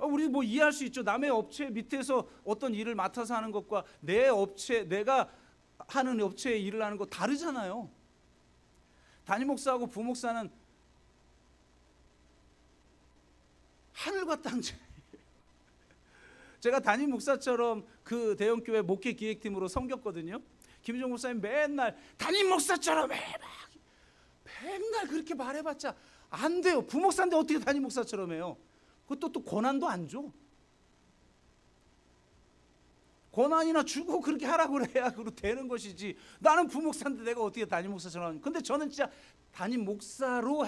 우리 뭐 이해할 수 있죠. 남의 업체 밑에서 어떤 일을 맡아서 하는 것과 내 업체, 내가 하는 업체에 일을 하는 거 다르잖아요. 담임 목사하고 부목사는 하늘과 땅 차이. 제가 담임 목사처럼 그 대형교회 목회 기획팀으로 섬겼거든요. 김종 목사님 맨날 담임 목사처럼 해, 맨날 그렇게 말해봤자 안 돼요. 부목사인데 어떻게 담임 목사처럼 해요? 그것도 또 권한도 안 줘. 권한이나 주고 그렇게 하라고 그래야 그로 되는 것이지. 나는 부목사인데 내가 어떻게 담임 목사처럼 하냐. 근데 저는 진짜 담임 목사로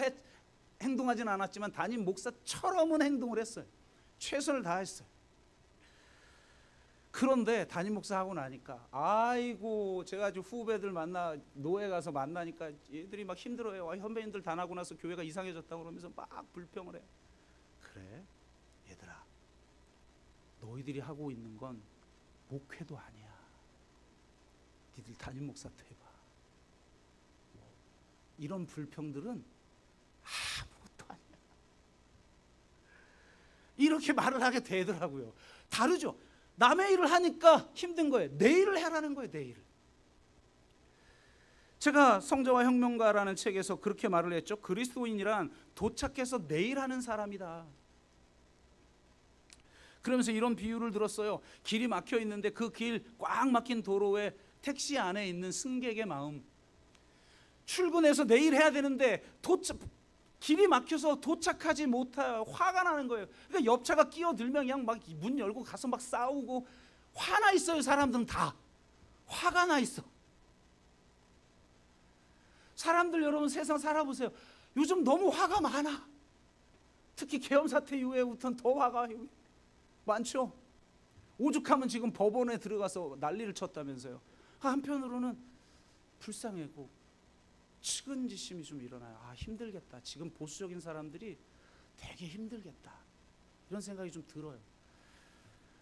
행동하진 않았지만 담임 목사처럼은 행동을 했어요. 최선을 다했어요. 그런데 담임 목사 하고 나니까 아이고, 제가 아주 후배들 만나 노예 가서 만나니까 얘들이 막 힘들어요. 현배인들 다 나고 나서 교회가 이상해졌다고 그러면서 막 불평을 해. 그래 얘들아, 너희들이 하고 있는 건 목회도 아니야. 니들 담임 목사도 해봐. 이런 불평들은 아무것도 아니야. 이렇게 말을 하게 되더라고요. 다르죠. 남의 일을 하니까 힘든 거예요. 내 일을 해라는 거예요. 내 일을. 제가 성자와 혁명가라는 책에서 그렇게 말을 했죠. 그리스도인이란 도착해서 내 일하는 사람이다. 그러면서 이런 비유를 들었어요. 길이 막혀 있는데 그 길 꽉 막힌 도로에 택시 안에 있는 승객의 마음. 출근해서 내일 해야 되는데 길이 막혀서 도착하지 못해요. 화가 나는 거예요. 그러니까 옆차가 끼어들면 그냥 막 문 열고 가서 막 싸우고 화나 있어요. 사람들은 다 화가 나 있어. 사람들 여러분 세상 살아보세요. 요즘 너무 화가 많아. 특히 계엄 사태 이후에부터는 더 화가 많죠. 오죽하면 지금 법원에 들어가서 난리를 쳤다면서요. 한편으로는 불쌍하고 측은지심이 좀 일어나요. 힘들겠다. 지금 보수적인 사람들이 되게 힘들겠다. 이런 생각이 좀 들어요.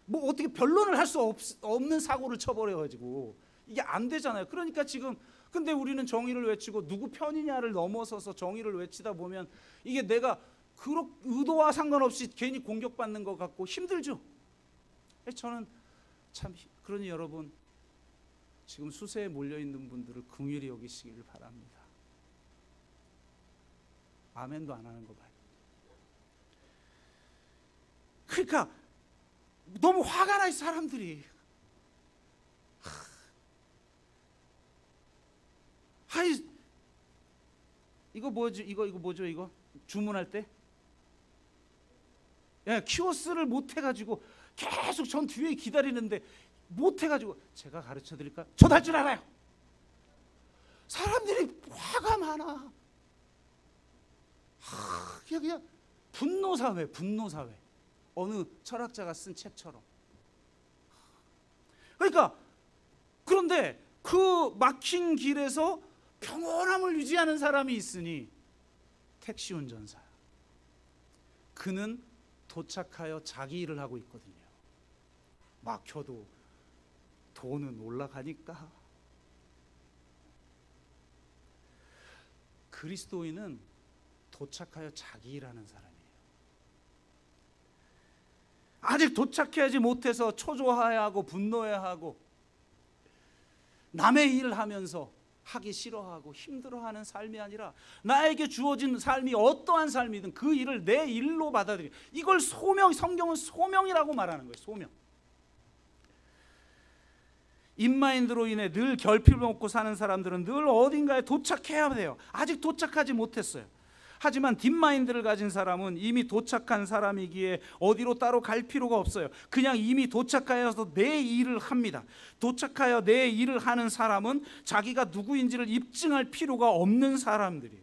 뭐 어떻게 변론을 할 수 없는 사고를 쳐버려가지고 이게 안 되잖아요. 그러니까 지금 근데 우리는 정의를 외치고 누구 편이냐를 넘어서서 정의를 외치다 보면 이게 내가 의도와 상관없이 괜히 공격받는 것 같고 힘들죠. 저는 참 그러니 여러분 지금 수세에 몰려있는 분들을 긍휼히 여기시기를 바랍니다. 아멘도 안 하는 거 봐요. 그러니까 너무 화가 나 있어 사람들이. 이거 뭐지? 이거 뭐죠? 이거 주문할 때 키워스를 못 해가지고 계속 전 뒤에 기다리는데 못 해가지고 제가 가르쳐 드릴까? 저도 할 줄 알아요. 사람들이 화가 많아. 그냥 분노사회. 어느 철학자가 쓴 책처럼. 그러니까 그런데 그 막힌 길에서 평온함을 유지하는 사람이 있으니 택시 운전사. 그는 도착하여 자기 일을 하고 있거든요. 막혀도 돈은 올라가니까. 그리스도인은 도착하여 자기 일하는 사람이에요. 아직 도착하지 못해서 초조해하고 분노해하고 남의 일을 하면서 하기 싫어하고 힘들어하는 삶이 아니라 나에게 주어진 삶이 어떠한 삶이든 그 일을 내 일로 받아들여. 이걸 성경은 소명이라고 말하는 거예요. 소명. 인마인드로 인해 늘 결핍을 먹고 사는 사람들은 늘 어딘가에 도착해야 돼요. 아직 도착하지 못했어요. 하지만 딥마인드를 가진 사람은 이미 도착한 사람이기에 어디로 따로 갈 필요가 없어요. 그냥 이미 도착하여서 내 일을 합니다. 도착하여 내 일을 하는 사람은 자기가 누구인지를 입증할 필요가 없는 사람들이에요.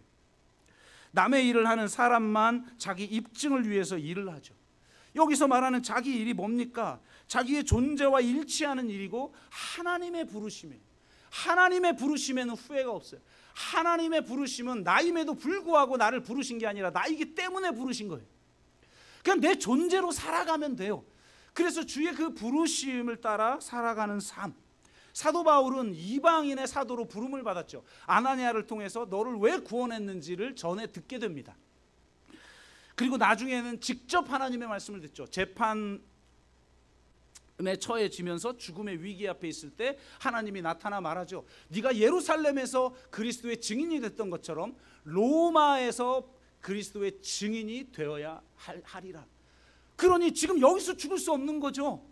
남의 일을 하는 사람만 자기 입증을 위해서 일을 하죠. 여기서 말하는 자기 일이 뭡니까? 자기의 존재와 일치하는 일이고 하나님의 부르심이에요. 하나님의 부르심에는 후회가 없어요. 하나님의 부르심은 나임에도 불구하고 나를 부르신 게 아니라 나이기 때문에 부르신 거예요. 그냥 내 존재로 살아가면 돼요. 그래서 주의 그 부르심을 따라 살아가는 삶. 사도 바울은 이방인의 사도로 부름을 받았죠. 아나니아를 통해서 너를 왜 구원했는지를 전해 듣게 됩니다. 그리고 나중에는 직접 하나님의 말씀을 듣죠. 재판에 처해지면서 죽음의 위기 앞에 있을 때 하나님이 나타나 말하죠. 네가 예루살렘에서 그리스도의 증인이 됐던 것처럼 로마에서 그리스도의 증인이 되어야 하리라. 그러니 지금 여기서 죽을 수 없는 거죠.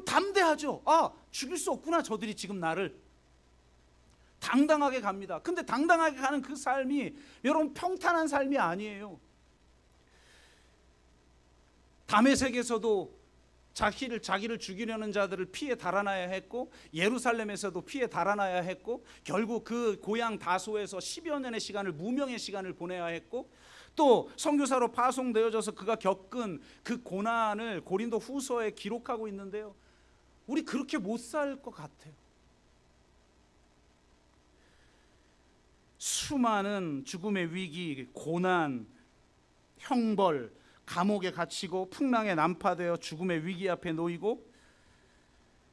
담대하죠. 아, 죽일 수 없구나. 저들이 지금 나를. 당당하게 갑니다. 근데 당당하게 가는 그 삶이 여러분 평탄한 삶이 아니에요. 다메섹에서도 자기를 죽이려는 자들을 피해 달아나야 했고, 예루살렘에서도 피해 달아나야 했고, 결국 그 고향 다소에서 10여 년의 시간을, 무명의 시간을 보내야 했고, 또 선교사로 파송되어져서 그가 겪은 그 고난을 고린도 후서에 기록하고 있는데요, 우리 그렇게 못 살 것 같아요. 수많은 죽음의 위기, 고난, 형벌, 감옥에 갇히고 풍랑에 난파되어 죽음의 위기 앞에 놓이고,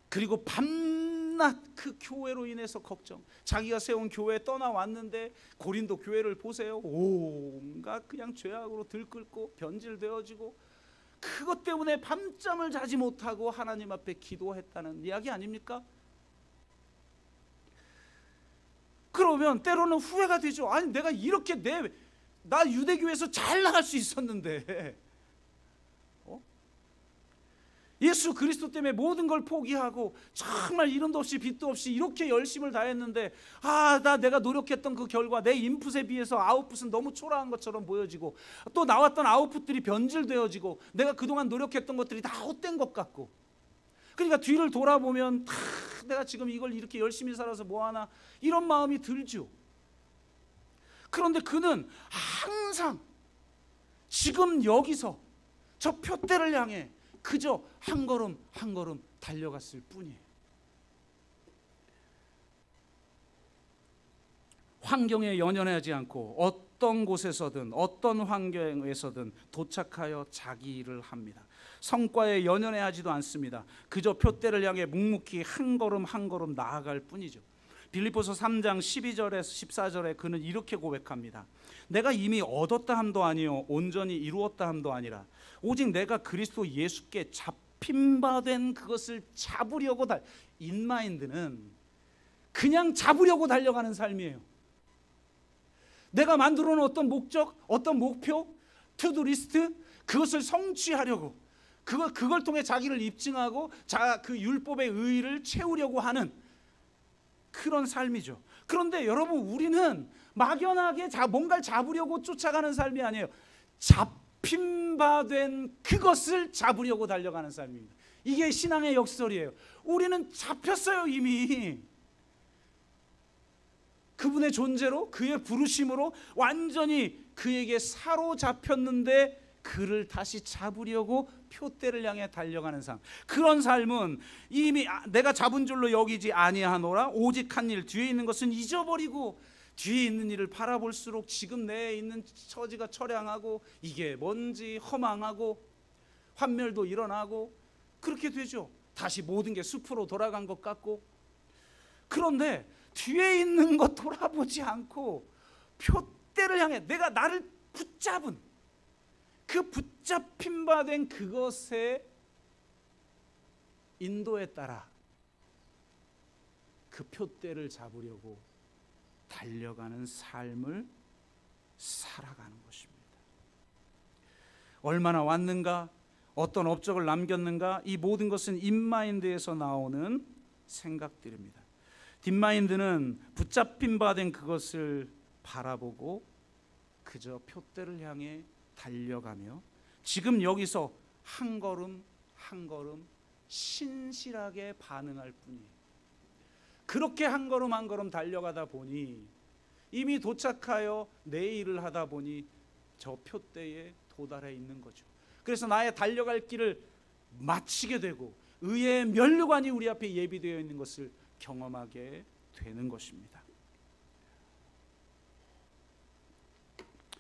그리고 밤낮 그 교회로 인해서 걱정, 자기가 세운 교회에 떠나왔는데 고린도 교회를 보세요. 온갖 그냥 죄악으로 들끓고 변질되어지고, 그것 때문에 밤잠을 자지 못하고 하나님 앞에 기도했다는 이야기 아닙니까? 그러면 때로는 후회가 되죠. 아니 내가 이렇게 나 유대교에서 잘 나갈 수 있었는데, 예수 그리스도 때문에 모든 걸 포기하고 정말 이름도 없이 빚도 없이 이렇게 열심을 다했는데, 내가 노력했던 그 결과 내 인풋에 비해서 아웃풋은 너무 초라한 것처럼 보여지고, 또 나왔던 아웃풋들이 변질되어지고, 내가 그동안 노력했던 것들이 다 헛된 것 같고, 그러니까 뒤를 돌아보면 내가 지금 이걸 이렇게 열심히 살아서 뭐하나, 이런 마음이 들죠. 그런데 그는 항상 지금 여기서 저 표대를 향해 그저 한 걸음 한 걸음 달려갔을 뿐이에요. 환경에 연연하지 않고 어떤 곳에서든 어떤 환경에서든 도착하여 자기 일을 합니다. 성과에 연연하지도 않습니다. 그저 표대를 향해 묵묵히 한 걸음 한 걸음 나아갈 뿐이죠. 빌립보서 3장 12절에서 14절에 그는 이렇게 고백합니다. 내가 이미 얻었다 함도 아니요 온전히 이루었다 함도 아니라 오직 내가 그리스도 예수께 잡힌 바 된 그것을 잡으려고 인마인드는 그냥 잡으려고 달려가는 삶이에요. 내가 만들어 놓은 어떤 목적, 어떤 목표, 투두리스트, 그것을 성취하려고, 그걸 통해 자기를 입증하고 그 율법의 의의를 채우려고 하는 그런 삶이죠. 그런데 여러분, 우리는 막연하게 뭔가를 잡으려고 쫓아가는 삶이 아니에요. 잡힌 바 된 그것을 잡으려고 달려가는 삶입니다. 이게 신앙의 역설이에요. 우리는 잡혔어요. 이미 그분의 존재로, 그의 부르심으로 완전히 그에게 사로잡혔는데 그를 다시 잡으려고 표대를 향해 달려가는 삶. 그런 삶은 이미 내가 잡은 줄로 여기지 아니하노라. 오직 한 일, 뒤에 있는 것은 잊어버리고 뒤에 있는 일을 바라볼수록 지금 내에 있는 처지가 처량하고 이게 뭔지 허망하고 환멸도 일어나고 그렇게 되죠. 다시 모든 게 숲으로 돌아간 것 같고. 그런데 뒤에 있는 것 돌아보지 않고 표대를 향해 내가 나를 붙잡은 그 붙잡힌 바 된 그것의 인도에 따라 그 표대를 잡으려고 달려가는 삶을 살아가는 것입니다. 얼마나 왔는가, 어떤 업적을 남겼는가, 이 모든 것은 인마인드에서 나오는 생각들입니다. 딥마인드는 붙잡힌 바 된 그것을 바라보고 그저 표대를 향해 달려가며 지금 여기서 한 걸음 한 걸음 신실하게 반응할 뿐이에요. 그렇게 한 걸음 한 걸음 달려가다 보니 이미 도착하여 내 일을 하다 보니 저 표대에 도달해 있는 거죠. 그래서 나의 달려갈 길을 마치게 되고 의의 면류관이 우리 앞에 예비되어 있는 것을 경험하게 되는 것입니다.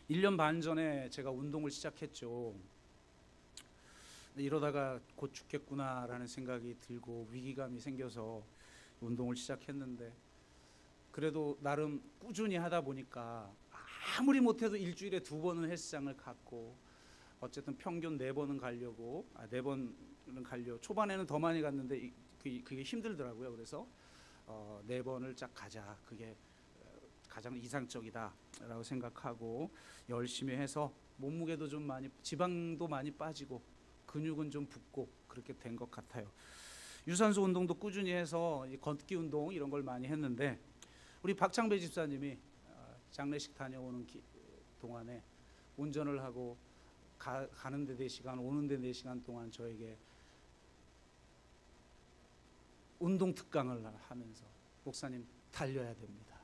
1년 반 전에 제가 운동을 시작했죠. 이러다가 곧 죽겠구나라는 생각이 들고 위기감이 생겨서 운동을 시작했는데, 그래도 나름 꾸준히 하다 보니까 아무리 못해도 일주일에 2번은 헬스장을 갔고, 어쨌든 평균 4번은 가려고, 4번은 가려. 초반에는 더 많이 갔는데 그게 힘들더라고요. 그래서 4번을 쫙 가자. 그게 가장 이상적이다라고 생각하고 열심히 해서 몸무게도 좀 많이, 지방도 많이 빠지고 근육은 좀 붙고 그렇게 된 것 같아요. 유산소 운동도 꾸준히 해서 걷기 운동 이런 걸 많이 했는데, 우리 박창배 집사님이 장례식 다녀오는 동안에 운전을 하고 가는데 4시간, 오는데 4시간 동안 저에게 운동 특강을 하면서, 목사님 달려야 됩니다.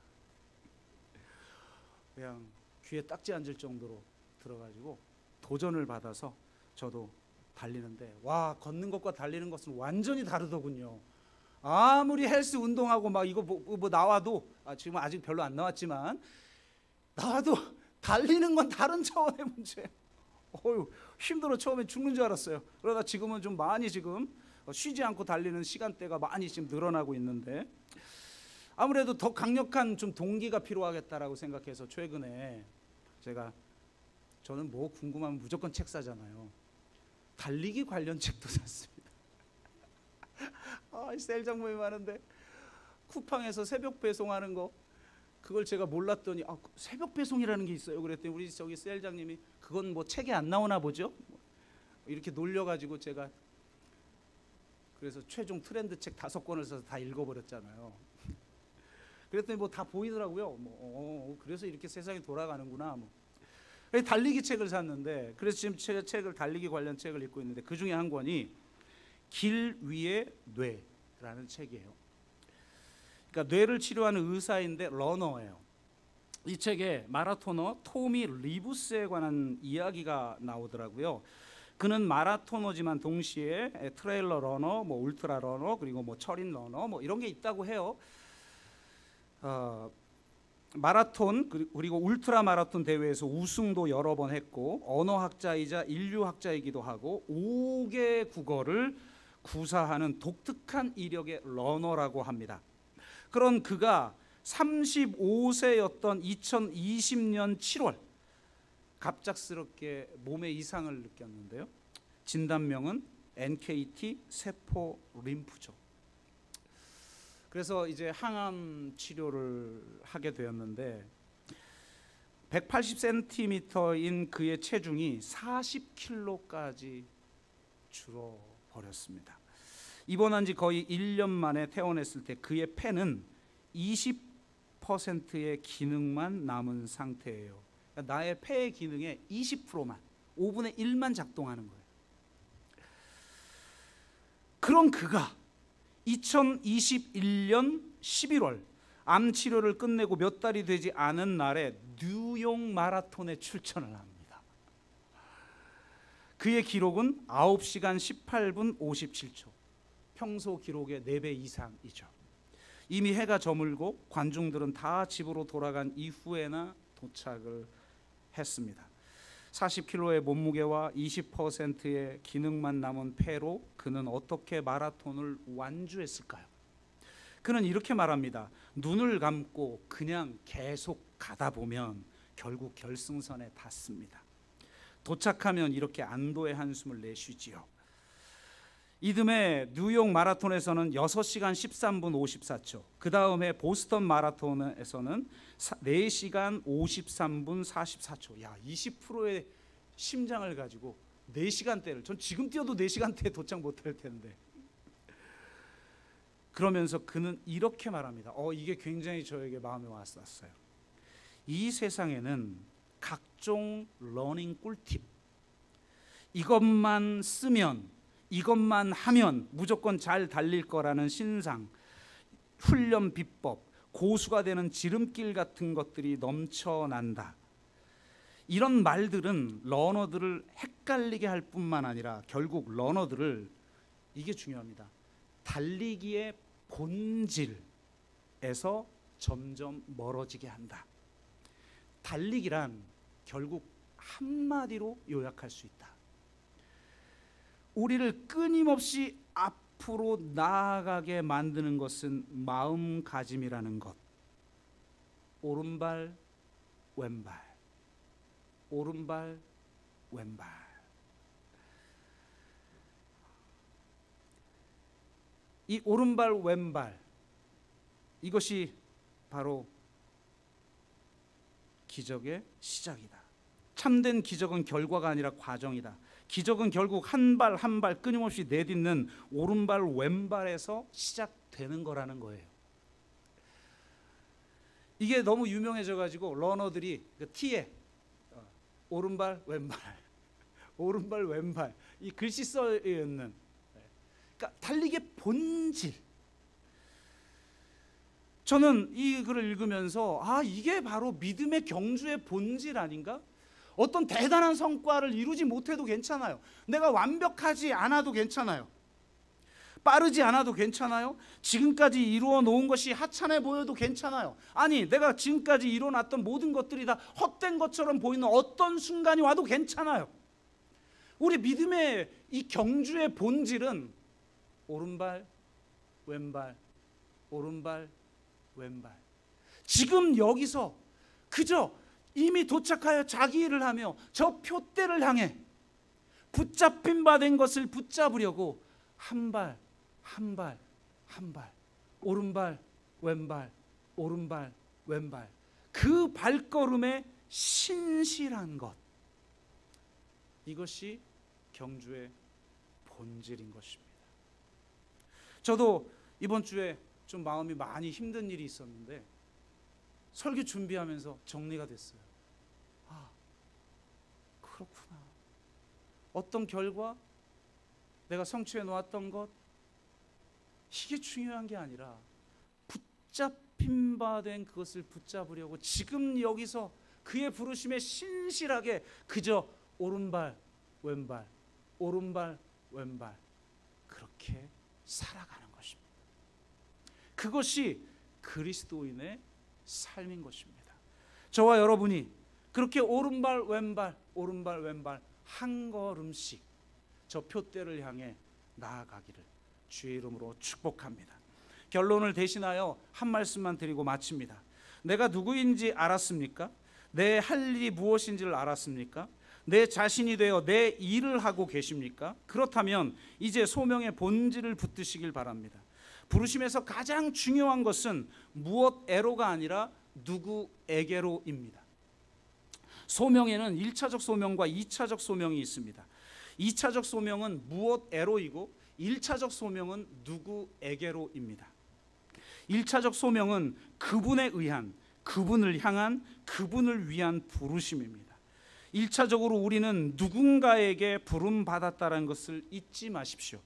그냥 귀에 딱지 앉을 정도로 들어가지고 도전을 받아서 저도 달리는데, 와, 걷는 것과 달리는 것은 완전히 다르더군요. 아무리 헬스 운동하고 막 이거 뭐 나와도, 지금 아직 별로 안 나왔지만 나와도 달리는 건 다른 차원의 문제예요. 힘들어. 처음에 죽는 줄 알았어요. 그러다 지금은 좀 많이 지금 쉬지 않고 달리는 시간대가 많이 지금 늘어나고 있는데, 아무래도 더 강력한 좀 동기가 필요하겠다라고 생각해서 최근에 저는 뭐 궁금하면 무조건 책 사잖아요. 달리기 관련 책도 샀습니다. 세일 장모임 많은데 쿠팡에서 새벽 배송하는 거, 그걸 제가 몰랐더니 새벽 배송이라는 게 있어요. 그랬더니 우리 저기 세일장님이 그건 뭐 책에 안 나오나 보죠? 이렇게 놀려가지고 제가 그래서 최종 트렌드 책 5권을 사서 다 읽어버렸잖아요. 그랬더니 뭐 다 보이더라고요. 그래서 이렇게 세상이 돌아가는구나. 달리기 책을 샀는데, 그래서 지금 책을 달리기 관련 책을 읽고 있는데, 그 중에 한 권이 길 위의 뇌라는 책이에요. 그러니까 뇌를 치료하는 의사인데 러너예요. 이 책에 마라토너 토미 리부스에 관한 이야기가 나오더라고요. 그는 마라토너지만 동시에 트레일러 러너, 뭐 울트라 러너, 그리고 뭐 철인 러너, 뭐 이런 게 있다고 해요. 마라톤 그리고 울트라 마라톤 대회에서 우승도 여러 번 했고, 언어학자이자 인류학자이기도 하고 5개 국어를 구사하는 독특한 이력의 러너라고 합니다. 그런 그가 35세였던 2020년 7월 갑작스럽게 몸에 이상을 느꼈는데요. 진단명은 NKT 세포 림프종. 그래서 이제 항암 치료를 하게 되었는데, 180cm인 그의 체중이 40kg까지 줄어버렸습니다. 입원한 지 거의 1년 만에 퇴원했을 때 그의 폐는 20%의 기능만 남은 상태예요. 그러니까 나의 폐의 기능의 20%만, 5분의 1만 작동하는 거예요. 그런 그가 2021년 11월 암 치료를 끝내고 몇 달이 되지 않은 날에 뉴욕 마라톤에 출전을 합니다. 그의 기록은 9시간 18분 57초. 평소 기록의 4배 이상이죠. 이미 해가 저물고 관중들은 다 집으로 돌아간 이후에나 도착을 했습니다. 40kg의 몸무게와 20%의 기능만 남은 폐로 그는 어떻게 마라톤을 완주했을까요? 그는 이렇게 말합니다. 눈을 감고 그냥 계속 가다 보면 결국 결승선에 닿습니다. 도착하면 이렇게 안도의 한숨을 내쉬지요. 이듬해 뉴욕 마라톤에서는 6시간 13분 54초, 그 다음에 보스턴 마라톤에서는 4시간 53분 44초. 20%의 심장을 가지고 4시간대를, 전 지금 뛰어도 4시간대에 도착 못할 텐데. 그러면서 그는 이렇게 말합니다. 이게 굉장히 저에게 마음에 왔었어요. 이 세상에는 각종 러닝 꿀팁, 이것만 쓰면, 이것만 하면 무조건 잘 달릴 거라는 신상, 훈련 비법, 고수가 되는 지름길 같은 것들이 넘쳐난다. 이런 말들은 러너들을 헷갈리게 할 뿐만 아니라 결국 러너들을, 이게 중요합니다, 달리기의 본질에서 점점 멀어지게 한다. 달리기란 결국 한마디로 요약할 수 있다. 우리를 끊임없이 앞으로 나아가게 만드는 것은 마음가짐이라는 것. 오른발, 왼발. 오른발 왼발. 이 오른발 왼발, 이것이 바로 기적의 시작이다. 참된 기적은 결과가 아니라 과정이다. 기적은 결국 한 발 한 발 끊임없이 내딛는 오른발 왼발에서 시작되는 거라는 거예요. 이게 너무 유명해져 가지고 러너들이 그 티에 오른발 왼발 오른발 왼발 이 글씨 써 있는, 그러니까 달리기의 본질. 저는 이 글을 읽으면서 이게 바로 믿음의 경주의 본질 아닌가? 어떤 대단한 성과를 이루지 못해도 괜찮아요. 내가 완벽하지 않아도 괜찮아요. 빠르지 않아도 괜찮아요. 지금까지 이루어 놓은 것이 하찮아 보여도 괜찮아요. 아니, 내가 지금까지 이뤄놨던 모든 것들이 다 헛된 것처럼 보이는 어떤 순간이 와도 괜찮아요. 우리 믿음의 이 경주의 본질은 오른발 왼발 오른발 왼발. 지금 여기서 그저 이미 도착하여 자기 일을 하며 저 표대를 향해 붙잡힌 바 된 것을 붙잡으려고 한 발 한 발 한 발 오른발 왼발 오른발 왼발, 그 발걸음의 신실한 것, 이것이 경주의 본질인 것입니다. 저도 이번 주에 좀 마음이 많이 힘든 일이 있었는데 설교 준비하면서 정리가 됐어요. 그렇구나. 어떤 결과, 내가 성취해 놓았던 것, 이게 중요한 게 아니라 붙잡힌 바 된 그것을 붙잡으려고 지금 여기서 그의 부르심에 신실하게 그저 오른발 왼발 오른발 왼발 그렇게 살아가는 것입니다. 그것이 그리스도인의 삶인 것입니다. 저와 여러분이 그렇게 오른발 왼발 오른발 왼발 한 걸음씩 저 표대를 향해 나아가기를 주의 이름으로 축복합니다. 결론을 대신하여 한 말씀만 드리고 마칩니다. 내가 누구인지 알았습니까? 내 할 일이 무엇인지를 알았습니까? 내 자신이 되어 내 일을 하고 계십니까? 그렇다면 이제 소명의 본질을 붙드시길 바랍니다. 부르심에서 가장 중요한 것은 무엇에로가 아니라 누구에게로입니다. 소명에는 1차적 소명과 2차적 소명이 있습니다. 2차적 소명은 무엇에로이고 1차적 소명은 누구에게로입니다. 1차적 소명은 그분에 의한, 그분을 향한, 그분을 위한 부르심입니다. 1차적으로 우리는 누군가에게 부름받았다는 것을 잊지 마십시오.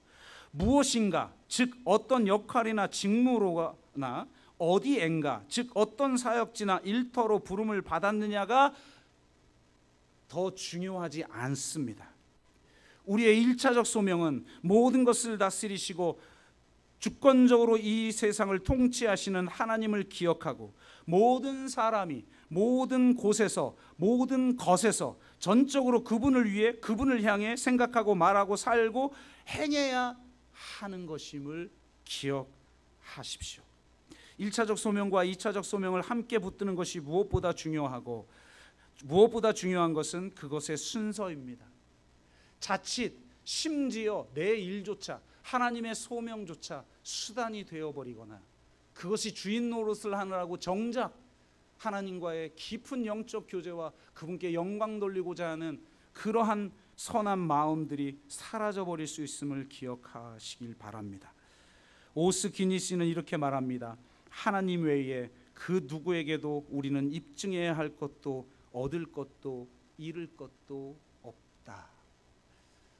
무엇인가, 즉 어떤 역할이나 직무로나 어디엔가, 즉 어떤 사역지나 일터로 부름을 받았느냐가 더 중요하지 않습니다. 우리의 1차적 소명은 모든 것을 다스리시고 주권적으로 이 세상을 통치하시는 하나님을 기억하고 모든 사람이 모든 곳에서 모든 것에서 전적으로 그분을 위해 그분을 향해 생각하고 말하고 살고 행해야 하는 것임을 기억하십시오. 1차적 소명과 2차적 소명을 함께 붙드는 것이 무엇보다 중요하고 무엇보다 중요한 것은 그것의 순서입니다. 자칫 심지어 내 일조차 하나님의 소명조차 수단이 되어버리거나 그것이 주인 노릇을 하느라고 정작 하나님과의 깊은 영적 교제와 그분께 영광 돌리고자 하는 그러한 선한 마음들이 사라져버릴 수 있음을 기억하시길 바랍니다. 오스 기니시는 이렇게 말합니다. 하나님 외에 그 누구에게도 우리는 입증해야 할 것도 얻을 것도 잃을 것도 없다.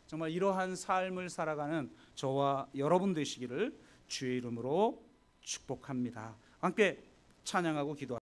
정말 이러한 삶을 살아가는 저와 여러분 되시기를 주의 이름으로 축복합니다. 함께 찬양하고 기도합니다.